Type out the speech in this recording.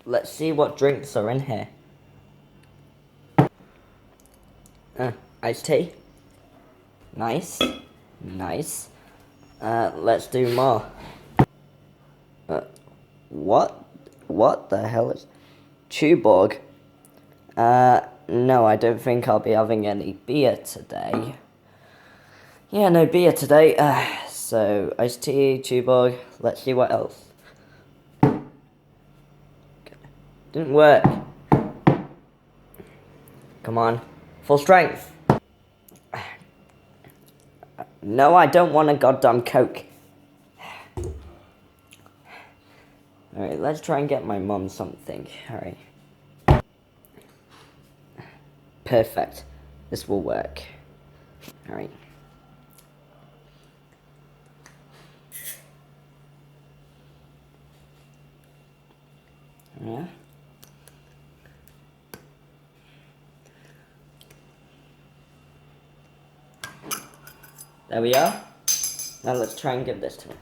let's see what drinks are in here. Iced tea. Nice. Nice. Let's do more. What the hell is... Tuborg? No, I don't think I'll be having any beer today. Yeah, no beer today. So, iced tea, Tuborg. Let's see what else. Didn't work. Come on. Full strength. No, I don't want a goddamn Coke. Alright, let's try and get my mum something. Alright. Perfect. This will work. Alright. Yeah. There we are. Now let's try and give this to her.